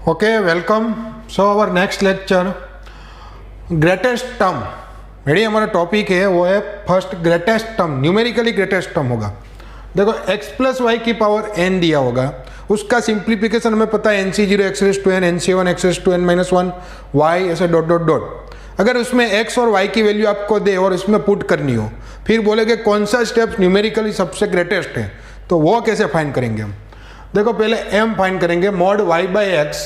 Okay, welcome. So our next lecture, greatest term. Ready, हमारा topic है वो है first greatest term, numerically greatest term होगा. देखो x प्लस वाई की पावर n दिया होगा, उसका सिंप्लीफिकेशन हमें पता है nc0 x raise to n, nc1 x raise to n minus 1, y ऐसे डॉट डॉट डॉट. अगर उसमें x और y की वैल्यू आपको दे और इसमें पुट करनी हो, फिर बोलेगे कौन सा स्टेप न्यूमेरिकली सबसे ग्रेटेस्ट है, तो वो कैसे फाइंड करेंगे हम. देखो पहले m फाइंड करेंगे, mod y by x.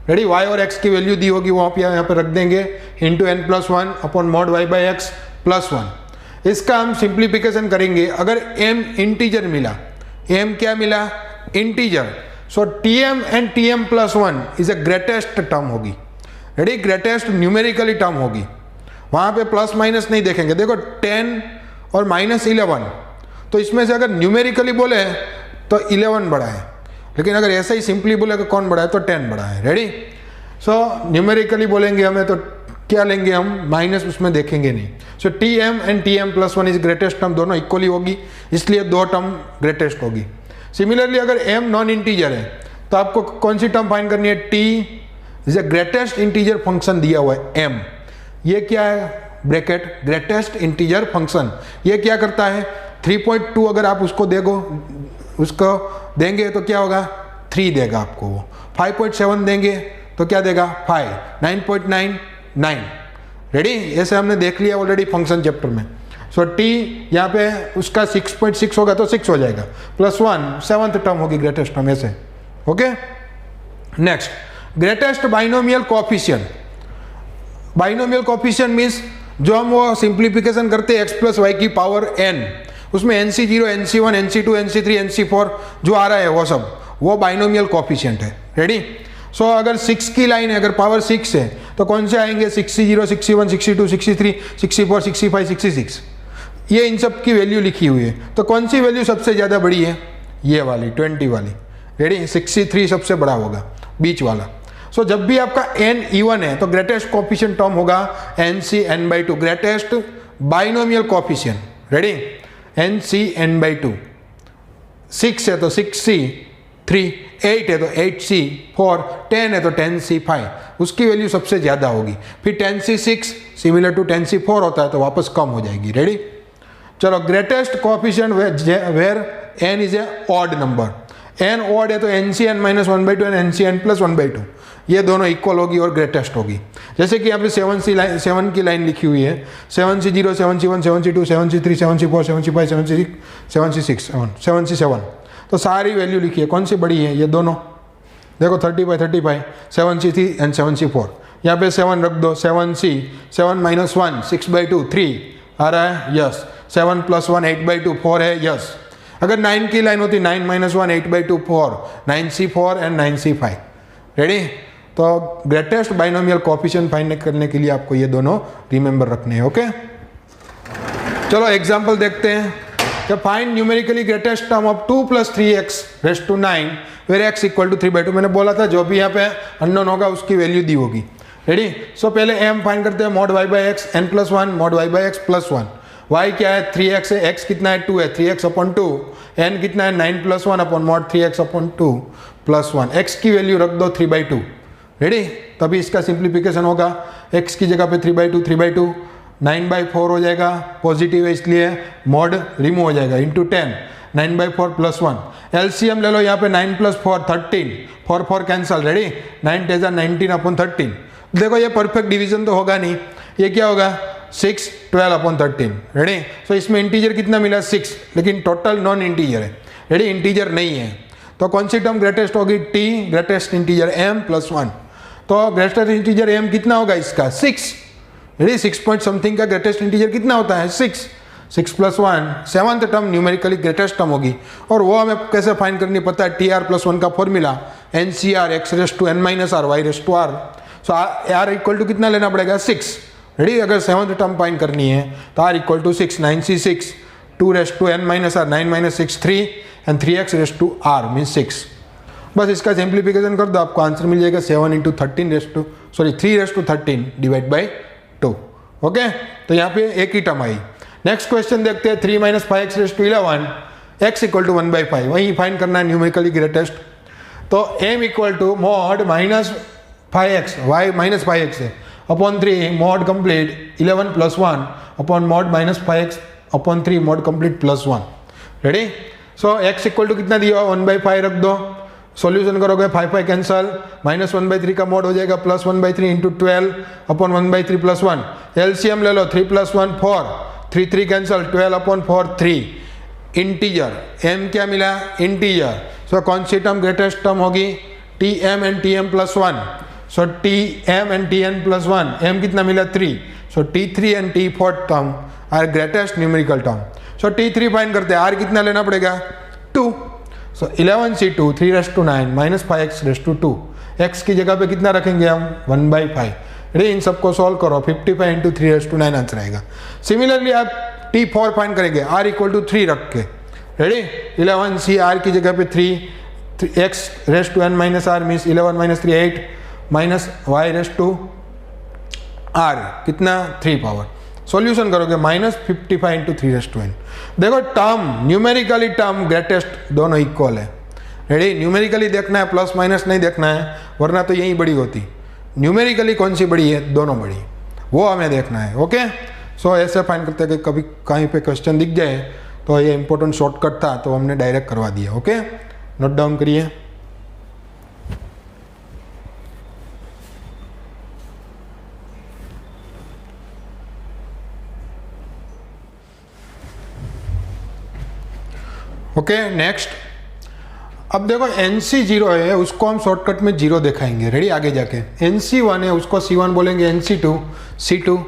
Ready, y और x की वैल्यू दी होगी वो आप यहाँ पे रख देंगे, into n plus one upon mod y by x plus one. इसका हम सिंप्लीफिकेशन करेंगे. अगर m इंटीजर मिला, m क्या मिला, integer, so tm and tm plus one is a greatest term होगी. रेडी, ग्रेटेस्ट न्यूमेरिकली टर्म होगी. वहाँ पे प्लस माइनस नहीं देखेंगे. देखो 10 और -11, तो इसमें से अगर न्यूमेरिकली बोले तो 11 बड़ा है, लेकिन अगर ऐसा ही सिंपली बोले कि कौन बड़ा है तो 10 बड़ा है. रेडी, सो न्यूमेरिकली बोलेंगे हमें तो क्या लेंगे हम, माइनस उसमें देखेंगे नहीं. सो tm and tm plus one is greatest term, दोनों इक्वली होगी, इसलिए दो टर्म ग्रेटेस्ट होगी. सिमिलरली अगर m नॉन इंटीजर है तो आपको कौन सी टर्म फाइंड करनी है, t is a greatest integer function दिया हुआ है m. ये क्या है, ब्रैकेट ग्रेटेस्ट इंटीजर फंक्शन. ये क्या करता है, 3.2 अगर आप उसको उसको देंगे तो क्या होगा, 3 देगा आपको वो. 5.7 देंगे तो क्या देगा, 5. 9.99. रेडी, ऐसे हमने देख लिया ऑलरेडी फंक्शन चैप्टर में. सो t यहाँ पे उसका 6.6 होगा तो 6 हो जाएगा, प्लस 1 7th टर्म होगी ग्रेटेस्ट टर्म ऐसे. Okay, next greatest binomial coefficient. Binomial coefficient means जो हम वो सिंप्लीफिकेशन करते हैं x प्लस वाई की पावर n, उसमें nc0 nc1 nc2 nc3 nc4 जो आ रहा है वो सब वो बाइनोमियल कोएफिशिएंट है. रेडी, सो अगर 6 की लाइन है, अगर पावर 6 है तो कौन से आएंगे, 60 61 62 63 64 65 66. ये इन सब की वैल्यू लिखी हुई है, तो कौन सी वैल्यू सबसे ज़्यादा बड़ी है, ये वाली 20 वाली. रेडी, 63 सबसे बड़ा होगा, बीच वाला. सो जब भी आपका n इवन है तो ग्रेटेस्ट कोएफिशिएंट टर्म होगा nc n/2, greatest binomial coefficient. Ready, nc n/2. 6 है तो 6c 3, 8 है तो 8c 4, 10 है तो 10c 5, उसकी वैल्यू सबसे ज़्यादा होगी. फिर 10c 6 सिमिलर टू 10c 4 होता है तो वापस कम हो जाएगी. रेडी, चलो greatest coefficient where n is a odd number. n odd है तो nc n-1/2 and nc n+1/2, ये दोनों इक्वल होगी और ग्रेटेस्ट होगी. जैसे कि यहाँ पे 7 की लाइन लिखी हुई है, 7c0 7c1 7c2 7c3 7c4 7c5 7c6 7c6 7c7, तो सारी वैल्यू लिखी है. कौन सी बड़ी है, ये दोनों. देखो 30/35 7c3 एंड 7c4. यहाँ पे 7 रख दो, 7c 7 - 1 6/2 3 आ रहा है, यस. 7 + 1 8/2 4 है, यस. अगर 9 की लाइन होती 9 - 1 8/2 4, 9c4 एंड 9c5. रेडी, तो ग्रेटेस्ट बाइनोमियल कोएफिशिएंट फाइंड करने के लिए आपको ये दोनों रिमेंबर रखने हैं. ओके, चलो एग्जांपल देखते हैं. Find numerically greatest term of 2 + 3x raise to 9 where x = 3/2. मैंने बोला था जो भी यहाँ पे अननोन होगा उसकी वैल्यू दी होगी. रेडी, सो पहले m फाइंड करते हैं, mod y by x n+1 mod y by x plus 1. y क्या है, 3x है, x कितना है, 2 है, 3x/2. n कितना है, 9 + 1 upon mod 3x/2 plus 1. x की वैल्यू रख दो 3/2. रेडी, तभी इसका सिंप्लीफिकेशन होगा. x की जगह पे 3/2 9/4 हो जाएगा, पॉजिटिव है इसलिए मॉड रिमूव हो जाएगा, इंटू 10 9/4 प्लस 1. एलसीएम ले लो, यहाँ पे 9 + 4 13, 4 4 कैंसल. रेडी, 9 × 19/13. देखो ये परफेक्ट डिवीजन तो होगा नहीं, ये क्या होगा, 6 12/13. रेडी, सो इसमें इंटीजर कितना मिला, 6, लेकिन टोटल नॉन इंटीजर है. रेडी, इंटीजर नहीं है, तो कौन सी टर्म ग्रेटेस्ट होगी, t ग्रेटेस्ट इंटीजर m + 1. तो ग्रेटेस्ट इंटीजर m कितना होगा इसका, 6. रेडी, 6 पॉइंट समथिंग का ग्रेटेस्ट इंटीजर कितना होता है, 6. 6 + 1 7th term numerically greatest term होगी. और वो हमें कैसे फाइंड करनी पता है, tr+1 का formula ncr x⁻n - r y⁻r. So r equal to कितना लेना पड़ेगा, 6. रेडी, अगर 7th टर्म फाइंड करनी है तो r = 6, 9c6 2⁻n - r 9 - 6 3 and 3x⁻r means 6. बस इसका सिंप्लीफिकेशन कर दो, आपको आंसर मिल जाएगा 7 × 3⁻13 डिवाइड बाई 2. ओके, तो यहाँ पे एक ही टर्म आई. नेक्स्ट क्वेश्चन देखते हैं, 3 - 5x⁻11 x = 1/5. वहीं फाइंड करना है न्यूमेरिकली ग्रेटेस्ट. तो m equal to mod minus 5x, y minus 5x है upon 3 mod complete 11 plus 1 upon mod minus 5x upon 3 mod complete plus 1। Ready? So x equal to कितना दिया? 1/5 रख दो, solution करोगे 5 कैंसल, माइनस 1/3 का mod हो जाएगा plus 1/3 into 12 upon 1/3 plus 1। LCM ले लो, 3 + 1 4, 3 कैंसल, 12 अपॉन 4 3। इंटीजर m क्या मिला? इंटीजर। सो कौन सी टर्म ग्रेटेस्ट टर्म होगी? tm and tm plus 1। So tm and tn plus 1, m कितना मिला? 3। So t3 and t4 term are greatest numerical term. So t3 find करते हैं, r कितना लेना पड़ेगा? 2। सो 11c2 3⁻⁹ माइनस 5x⁻²। x की जगह पे कितना रखेंगे हम? 1/5। रेडी? इन सबको सॉल्व करो, 55 इंटू 3⁻⁹ आंसर आएगा। सिमिलरली आप t4 फाइंड करेंगे, r इक्वल टू 3 रख के। रेडी? 11c r की जगह पे 3 x⁻n minus r means 11 minus 3 8 minus y⁻r कितना? 3 पावर। सॉल्यूशन करोगे -55 इंटू 3⁻n। देखो टर्म न्यूमेरिकली टर्म ग्रेटेस्ट दोनों इक्वल है। रेडी? न्यूमेरिकली देखना है, प्लस माइनस नहीं देखना है, वरना तो यही बड़ी होती। न्यूमेरिकली कौन सी बड़ी है? दोनों बड़ी, वो हमें देखना है। ओके? सो ऐसे फाइंड करते हैं कि कभी कहीं पे क्वेश्चन दिख जाए तो ये इंपॉर्टेंट शॉर्टकट था तो हमने डायरेक्ट करवा दिया। ओके? नोट डाउन करिए। ओके नेक्स्ट, अब देखो NC0 है, उसको हम शॉर्टकट में 0 दिखाएंगे। रेडी? आगे जाके NC1 है, उसको C1 बोलेंगे, NC2 C2।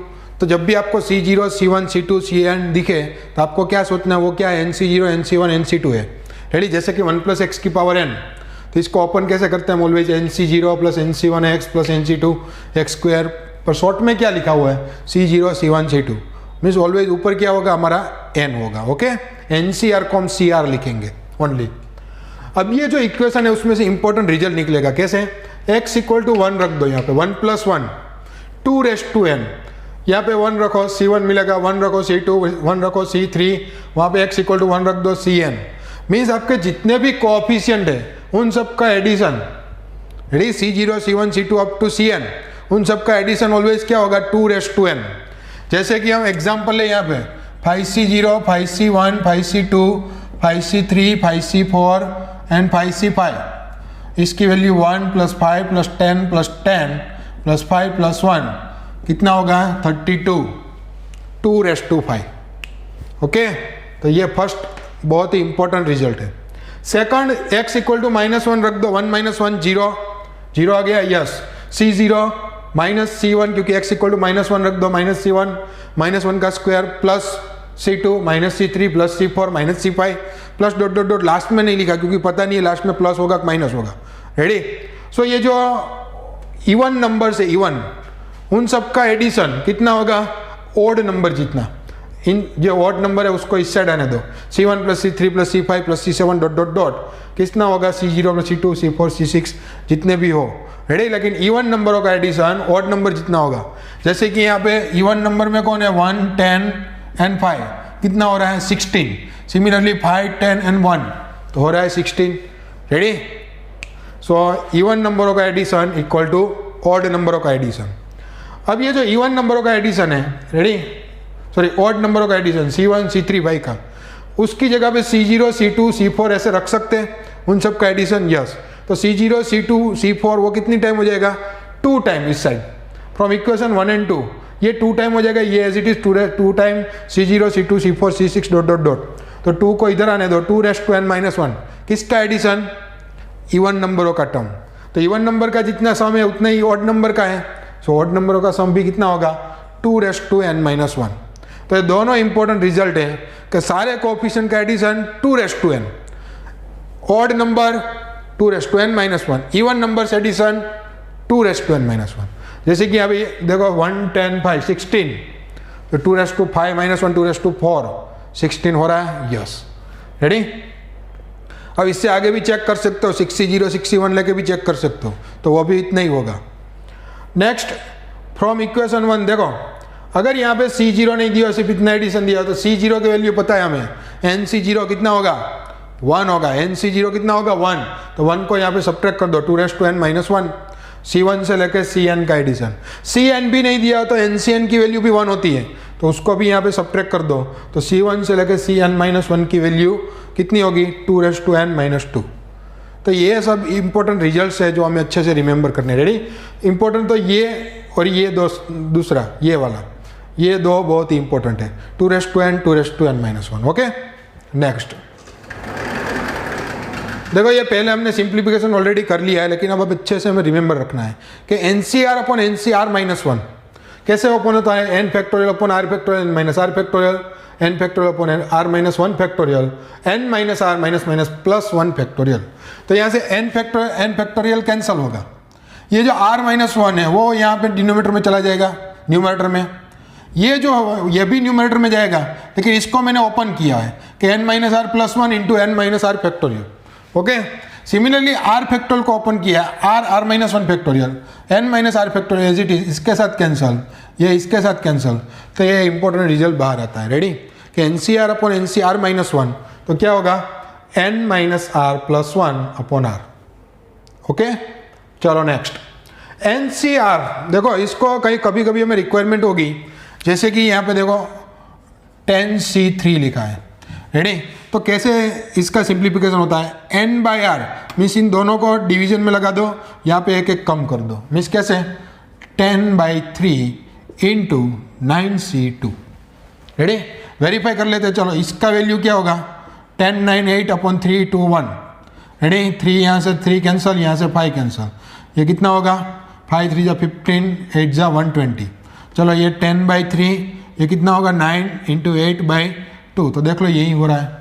तो जब भी आपको C0 C1 C2 Cn दिखे तो आपको क्या सोचना है? वो क्या है? NC0 NC1 NC2 है। रेडी? जैसे कि 1 + x की पावर n, तो इसको ओपन कैसे करते हैं? Always NC0 + NC1 x + NC2 x²। पर शॉर्ट में क्या लिखा हुआ है? C0 C1 C2 means always ऊपर क्या होगा? हमारा n होगा। ओके? NCR को हम CR लिखेंगे ओनली। अब ये जो इक्वेशन है उसमें से इंपॉर्टेंट रिजल्ट निकलेगा। कैसे? x इक्वल टू 1 रख दो, यहाँ पे 1 + 1 2⁻n, यहाँ पे 1 रखो, C1 मिलेगा, 1 रखो C2, 1 रखो C3, वहाँ पे x इक्वल टू 1 रख दो, Cn। मीन्स आपके जितने भी कोएफिशिएंट है उन सब का addition. Ready? C0 C1 C2 up to Cn, उन सब का एडिशन ऑलवेज क्या होगा? 2⁻n। जैसे कि हम एग्जाम्पल ले यहाँ पे 5C0 5C1 5C2 5C3 5C4 and 5C5, इसकी वैल्यू 1 + 5 + 10 + 10 + 5 + 1 कितना होगा? 32 2⁻5। ओके? तो ये फर्स्ट बहुत ही इंपॉर्टेंट रिजल्ट है। सेकंड, x इक्वल टू -1 रख दो, 1 - 1 0 0 आ गया, यस। C0 -C1 क्योंकि x इक्वल टू -1 रख दो, -C1 -1 का square plus C2 -C3 + C4 -C5 plus dot dot dot. Last में नहीं लिखा क्योंकि पता नहीं है लास्ट में प्लस होगा कि माइनस होगा। रेडी? सो ये जो इवन नंबर से इवन, उन सब का एडिशन कितना होगा? ओड नंबर जितना। इन जो ऑड नंबर है उसको इस साइड आने दो, C1 + C3 + C5 + C7 dot dot dot कितना होगा? C0 + C2 C4 C6 जितने भी हो। रेडी? लेकिन इवन नंबरों का एडिशन ऑड नंबर जितना होगा। जैसे कि यहाँ पे इवन नंबर में कौन है? 1 10 एंड 5 कितना हो रहा है? 16। सिमिलरली 5 10 एंड 1 तो हो रहा है 16। रेडी? सो इवन नंबरों का एडिशन इक्वल टू ऑड नंबरों का एडिशन। अब ये जो इवन नंबरों का एडिशन है, रेडी, सॉरी ऑड नंबरों का एडिशन C1 C3 भाई का, उसकी जगह पे C0 C2 C4 ऐसे रख सकते हैं, उन सब का एडिशन, यस। तो C0 C2 C4 वो कितनी टाइम हो जाएगा? 2 टाइम इस साइड फ्रॉम इक्वेशन 1 एंड 2, ये 2 टाइम हो जाएगा, ये as it is 2 time C0 C2 C4 C6 dot dot dot. तो 2 को इधर आने दो, 2⁻n - 1 किसका एडिशन? इवन नंबरों का टर्म। तो इवन नंबर का जितना सम है उतना ही ऑड नंबर का है। सो ऑड नंबरों का सम भी कितना होगा? 2⁻n - 1। तो ये दोनों इंपॉर्टेंट रिजल्ट है कि सारे कोएफिशिएंट का addition 2⁻n, odd number 2⁻n - 1, even number से एडिशन 2⁻n - 1। जैसे कि अभी देखो 1 10 5 16, तो 2⁻5 - 1 2⁻4 16 हो रहा है, यस। रेडी? अब इससे आगे भी चेक कर सकते हो, 60 61 लेके भी चेक कर सकते हो, तो वो भी इतना ही होगा। नेक्स्ट, फ्रॉम इक्वेशन 1 देखो, अगर यहाँ पे C0 नहीं दिया, सिर्फ इतना एडिशन दिया, तो C0 की वैल्यू पता है हमें, NC0 कितना होगा? 1 होगा, NC0 कितना होगा 1, तो 1 को यहाँ पे सब्ट्रैक्ट कर दो, 2n-1, C1 से लेके Cn का एडिशन। Cn भी नहीं दिया तो NCn की वैल्यू भी 1 होती है, तो उसको भी यहाँ पे सब्ट्रैक्ट कर दो, तो C1 से लेके Cn-1 की वैल्यू कितनी होगी 2n-2। तो ये सब इंपॉर्टेंट रिजल्ट्स है जो हमें अच्छे से रिमेंबर करने। रेडी, इंपॉर्टेंट तो ये और ये दूसरा ये वाला, ये दो बहुत ही इंपॉर्टेंट है, 2n-2n-1। ओके, नेक्स्ट देखो, ये पहले हमने सिंप्लीफिकेशन ऑलरेडी कर लिया है, लेकिन अब अच्छे से हमें रिमेंबर रखना है कि NCR अपॉन NCR-1 कैसे ओपन होता है, n factorial upon r factorial minus r factorial, n factorial upon r-1 factorial, n minus r minus minus plus 1 factorial. तो यहाँ से n फैक्टोरियल कैंसिल होगा, ये जो r-1 है वो यहाँ पे डिनोमिनेटर में चला जाएगा, न्यूमरेटर में, ये भी न्यूमरेटर में जाएगा, लेकिन इसको मैंने ओपन किया है कि n minus r plus 1 into n minus r factorial. Okay, similarly r factorial को ओपन किया, r-1 factorial, n minus r factorial as it is, इसके साथ कैंसल, ये इसके साथ कैंसल, तो ये इंपॉर्टेंट रिजल्ट बाहर आता है। रेडी, कि NCR अपॉन NCR-1 तो क्या होगा n minus r plus 1 upon r। Okay, चलो नेक्स्ट NCR, देखो इसको कभी कभी हमें रिक्वायरमेंट होगी, जैसे कि यहाँ पे देखो 10C3 लिखा है। रेडी, तो कैसे इसका सिंप्लीफिकेशन होता है, n बाई आर मीन्स इन दोनों को डिवीजन में लगा दो, यहाँ पे एक एक कम कर दो, मीन्स कैसे 10/3 इंटू 9C2। रेडी, वेरीफाई कर लेते हैं। चलो इसका वैल्यू क्या होगा 10, 9, 8 अपॉन 3, 2, 1। रेडी, 3 यहाँ से 3 कैंसल, यहाँ से 5 कैंसल, ये कितना होगा 5 3 15, 8 120। चलो ये 10/3, ये कितना होगा 9 इंटू 8/2, तो देख लो यही हो रहा है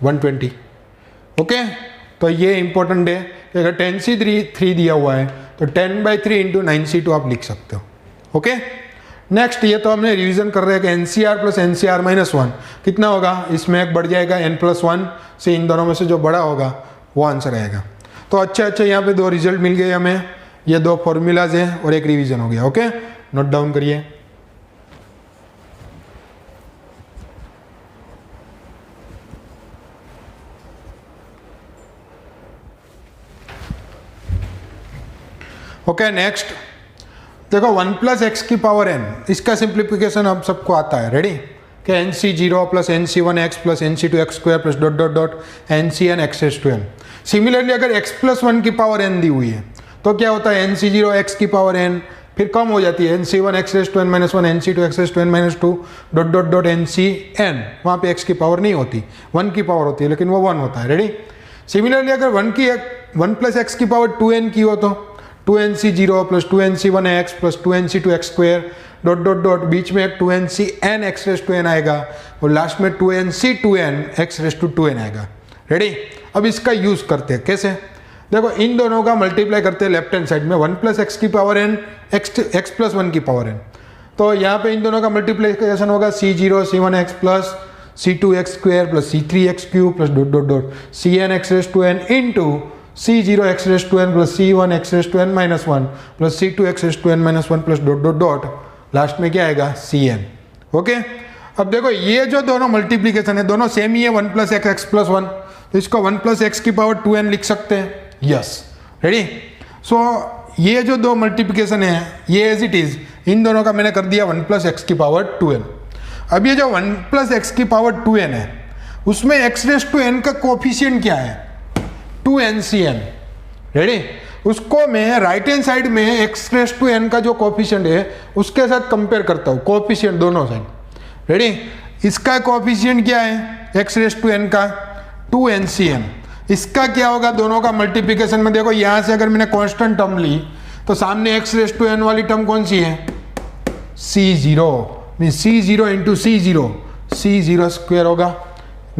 120। ओके, तो ये इंपॉर्टेंट है कि अगर 10C3 दिया हुआ है तो 10/3 इंटू 9C2 आप लिख सकते हो। ओके, नेक्स्ट ये तो हमने रिवीजन कर रहे हैं कि NCR प्लस NCR-1 कितना होगा, इसमें एक बढ़ जाएगा n+1 से, इन दोनों में से जो बड़ा होगा वो आंसर आएगा। तो अच्छे यहाँ पे 2 रिजल्ट मिल गए हमें, ये 2 फॉर्मूलाज हैं और एक रिवीजन हो गया। ओके, नोट डाउन करिए। ओके, नेक्स्ट देखो 1 प्लस एक्स की पावर n, इसका सिंप्लीफिकेशन अब सबको आता है। रेडी, कि NC0 plus NC1x plus NC2x square plus dot dot dot NCn x⁴n। Similarly अगर x प्लस 1 की पावर n दी हुई है तो क्या होता है NC0 x की पावर n, फिर कम हो जाती है NC1 x⁻⁻1 NC2 x⁻2 dot dot dot NCn, वहाँ पे x की पावर नहीं होती, 1 की पावर होती है, लेकिन वो 1 होता है। रेडी, सिमिलरली अगर 1 प्लस एक्स की पावर 2n की हो तो 2NC0 plus 2NC1x plus 2NC2x square dot dot dot, बीच में एक 2NCn x⁻n आएगा और लास्ट में 2NC2n x⁻2n आएगा। रेडी, अब इसका यूज करते हैं कैसे, देखो इन दोनों का मल्टीप्लाई करते हैं लेफ्ट हैंड साइड में, 1 प्लस एक्स की पावर n x प्लस 1 की पावर n, तो यहाँ पे इन दोनों का मल्टीप्लिकेशन होगा C0 C1x plus C2x square plus C3x cube plus dot dot dot Cn x⁻n into C0 x⁻n plus C1 x⁻n-1 plus C2 x⁻n-1 plus dot dot dot, last में क्या आएगा Cn। Okay, अब देखो ये जो दोनों multiplication है दोनों सेम ही है, 1 प्लस एक्स एक्स प्लस 1, तो इसको 1 प्लस एक्स की पावर 2n लिख सकते हैं। यस, रेडी, सो ये जो 2 मल्टीप्लिकेशन है ये एज इट इज, इन दोनों का मैंने कर दिया 1 प्लस एक्स की पावर 2n। अब ये जो 1 प्लस एक्स की पावर 2n है उसमें x⁻n का कोफिशिएंट क्या है 2NCn। रेडी, उसको मैं राइट हैंड साइड में x⁻n का जो कोफिशिएंट है उसके साथ कंपेयर करता हूँ, कोफिशिएंट दोनों साइड। रेडी, इसका कोफिशिएंट क्या है x⁻n का 2NCn, इसका क्या होगा दोनों का मल्टीप्लिकेशन में, देखो यहाँ से अगर मैंने कांस्टेंट टर्म ली तो सामने x⁻n वाली टर्म कौन सी है C0, means C0 into C0 square होगा,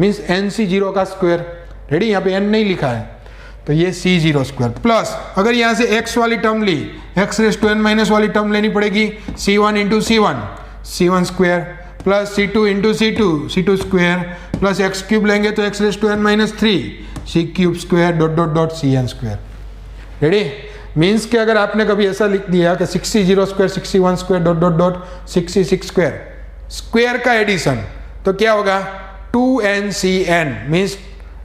मीन्स NC0 का स्क्वायर। रेडी, यहाँ पे n नहीं लिखा है तो ये C0 स्क्वायर प्लस, अगर यहाँ से x वाली टर्म ली x⁻n- वाली टर्म लेनी पड़ेगी C1 into C1 square plus C2 into C2 square plus x cube लेंगे तो x⁻n-3 C cube square dot dot dot Cn square. Ready, means कि अगर आपने कभी ऐसा लिख दिया कि 60 square 61 square dot dot dot 66 square का एडिशन, तो क्या होगा 2NCn, मीन्स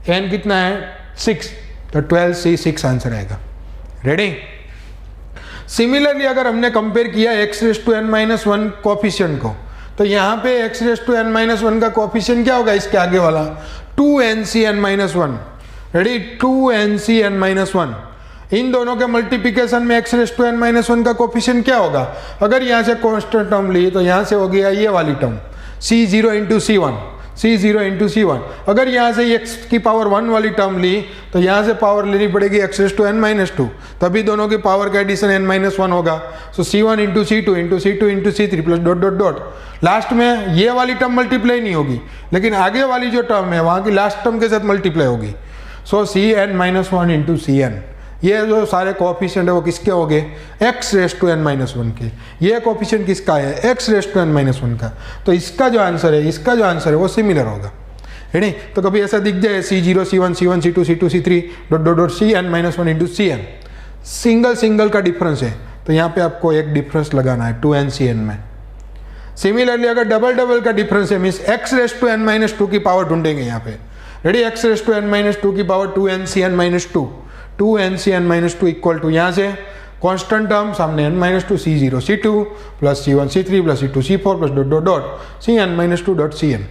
n कितना है 6, तो 12C6 आंसर आएगा। रेडी। सिमिलरली अगर हमने कंपेयर किया x⁻n-1 कोफिशिएंट को, तो यहाँ पे x⁻n-1 का कोफिशिएंट क्या होगा इसके आगे वाला 2nCn-1। Ready, 2nCn-1। इन दोनों के मल्टीप्लिकेशन में x⁻n-1 का कोफिशिएंट क्या होगा? अगर यहाँ से कांस्टेंट टर्म ली तो यहाँ से हो गया ये वाली term C0 into C1, C0 into C1। अगर यहाँ से x की पावर 1 वाली टर्म ली तो यहाँ से पावर लेनी पड़ेगी x⁻n-2, तभी दोनों की पावर का एडिशन n-1 होगा। सो C1 into C2 into C2 into C3 plus dot dot dot. Last में ये वाली टर्म मल्टीप्लाई नहीं होगी, लेकिन आगे वाली जो टर्म है वहाँ की लास्ट टर्म के साथ मल्टीप्लाई होगी। सो Cn-1 इंटू Cn, ये जो सारे कोफिशिएंट है वो किसके हो गए? x⁻n-1 के। ये कोफिशिएंट किसका है? x⁻n-1 का। तो इसका जो आंसर है वो सिमिलर होगा। है तो कभी ऐसा दिख जाए C0 C1 C1 C2 C2 C3 dot dot dot Cn-1 into Cn, single का डिफरेंस है, तो यहाँ पे आपको एक डिफरेंस लगाना है 2nCn में। सिमिलरली अगर डबल का डिफरेंस है मीन्स x⁻n-2 की पावर ढूंढेंगे यहाँ पे। रेडी, x⁻n-2 की power 2nCn-2, 2nCn-2 equal to यहाँ से कांस्टेंट टर्म सामने n-2 C0 C2 plus C1 C3 plus C2 C4 plus dot dot dot Cn-2 dot Cn।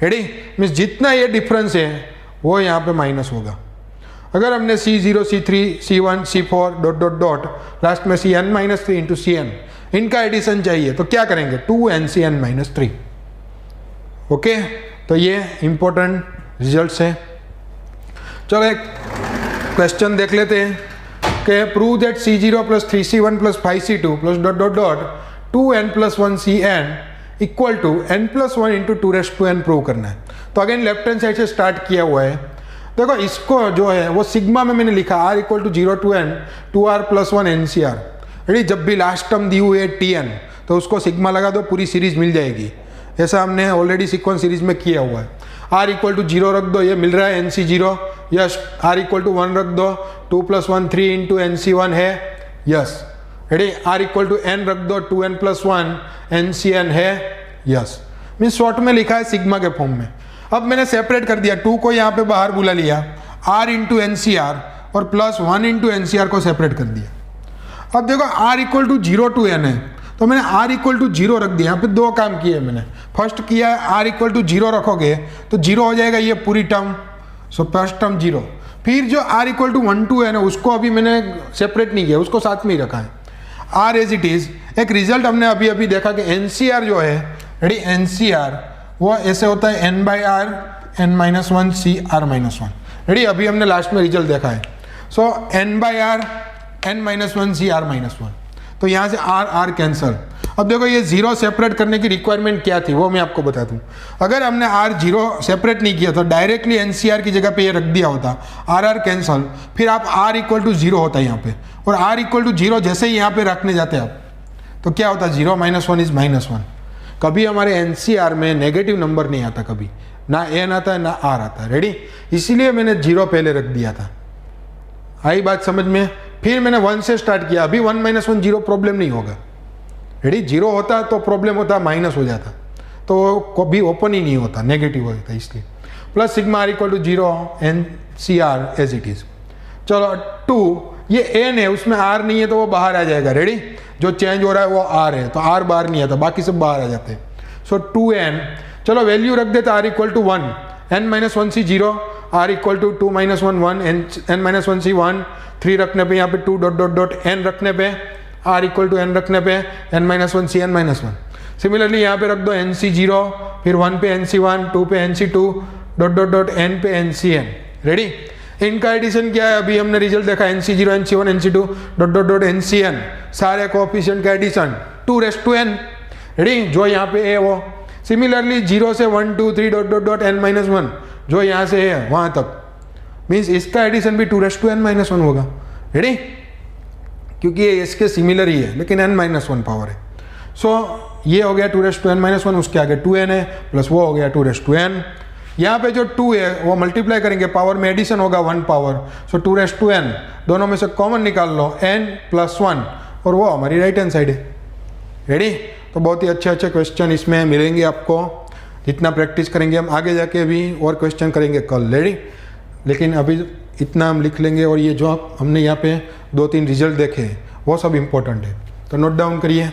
Ready, means जितना ये डिफरेंस है वो यहाँ पे माइनस होगा। अगर हमने C0 C3 C1 C4 dot dot dot last में Cn-3 इंटू Cn इनका एडिशन चाहिए तो क्या करेंगे? 2nCn-3। ओके, तो ये इंपॉर्टेंट रिजल्ट्स है। चलो एक क्वेश्चन देख लेते हैं कि prove that C0 plus 3C1 plus 5C2 plus dot dot dot 2n+1Cn equal to n+1 into 2n prove करना है। तो अगेन लेफ्ट हैंड साइड से स्टार्ट किया हुआ है। देखो इसको जो है वो सिग्मा में मैंने लिखा r equal to 0 to n 2r+1 NCR। Ready, जब भी लास्ट टर्म दी हुई है Tn तो उसको सिग्मा लगा दो, पूरी सीरीज मिल जाएगी। ऐसा हमने ऑलरेडी सीक्वेंस सीरीज में किया हुआ है। r इक्वल टू 0 रख दो, ये मिल रहा है NC0। Yes, r equal to 1 रख दो, 2+1 3 इंटू NC1 है। Yes, ready, r equal to n रख दो, 2n+1 NCn है। यस, मीन्स शॉर्ट में लिखा है सिग्मा के फॉर्म में। अब मैंने सेपरेट कर दिया, 2 को यहाँ पे बाहर बुला लिया, r इंटू NCR और प्लस 1 इंटू NCR को सेपरेट कर दिया। अब देखो r equal to 0 to n है, तो मैंने r इक्वल टू 0 रख दिया। यहाँ पे दो काम किए मैंने। फर्स्ट किया है r इक्वल टू 0 रखोगे तो 0 हो जाएगा ये पूरी टर्म, सो फर्स्ट टर्म 0। फिर जो r equal to 1 to n है उसको अभी मैंने सेपरेट नहीं किया, उसको साथ में ही रखा है r एज इट इज। एक रिजल्ट हमने अभी देखा कि NCR जो है, रेडी, NCR वो ऐसे होता है n/r n-1 CR-1। रेडी, अभी हमने लास्ट में रिजल्ट देखा है। सो n/r n-1 CR-1, तो यहाँ से r कैंसल। अब देखो ये 0 सेपरेट करने की रिक्वायरमेंट क्या थी वो मैं आपको बता दूँ। अगर हमने r0 सेपरेट नहीं किया तो डायरेक्टली NCR की जगह पे ये रख दिया होता, r कैंसल, फिर आप r इक्वल टू 0 होता है यहाँ पे, और r इक्वल टू 0 जैसे ही यहाँ पे रखने जाते हैं आप तो क्या होता है 0 - 1 इज -1। कभी हमारे NCR में नेगेटिव नंबर नहीं आता, कभी ना n आता है ना r आता है। रेडी, इसीलिए मैंने 0 पहले रख दिया था। आई बात समझ में? फिर मैंने 1 से स्टार्ट किया। अभी 1 - 1 0 प्रॉब्लम नहीं होगा। रेडी, 0 होता तो प्रॉब्लम होता, माइनस हो जाता तो कभी ओपन ही नहीं होता, नेगेटिव होता, इसलिए plus sigma r equal to 0 NCR as it is. चलो 2, ये n है उसमें r नहीं है तो वो बाहर आ जाएगा। रेडी, जो चेंज हो रहा है वो r है, तो r बाहर नहीं आता, बाकी सब बाहर आ जाते हैं। सो 2n, चलो वैल्यू रख देते r equal to 1, n-1 C 0, r equal to 2 - 1 1, n-1 C 1, 3 रखने पे यहाँ पे 2 डॉट डॉट डॉट n रखने पे, r इक्वल टू n रखने पे n-1 Cn-1। सिमिलरली यहाँ पे रख दो NC0, फिर 1 पे NC1, 2 पे NC2 dot dot dot n पे NCn। रेडी, इनका एडिशन क्या है? अभी हमने रिजल्ट देखा, NC0 NC1 NC2 dot dot dot NCn, सारे कोएफिशिएंट का एडिशन 2n। रेडी, जो यहाँ पे है वो। सिमिलरली 0 से 1 2 3 डॉट डॉट डॉट n-1 जो यहाँ से है वहाँ तक, मीन्स इसका एडिशन भी 2n-1 होगा। रेडी, क्योंकि ये इसके सिमिलर ही है लेकिन n-1 पावर है। सो ये हो गया 2n-1, उसके आगे 2n है प्लस वो हो गया 2n। यहाँ पे जो 2 है वो मल्टीप्लाई करेंगे, पावर में एडिशन होगा 1 पावर, सो 2n, दोनों में से कॉमन निकाल लो n+1, और वो हमारी राइट हैंड साइड है। रेडी, तो बहुत ही अच्छे क्वेश्चन इसमें मिलेंगे आपको। जितना प्रैक्टिस करेंगे हम, आगे जाके भी और क्वेश्चन करेंगे कल। रेडी, लेकिन अभी इतना हम लिख लेंगे, और ये जो हमने यहाँ पे 2-3 रिजल्ट देखे वो सब इम्पोर्टेंट है, तो नोट डाउन करिए।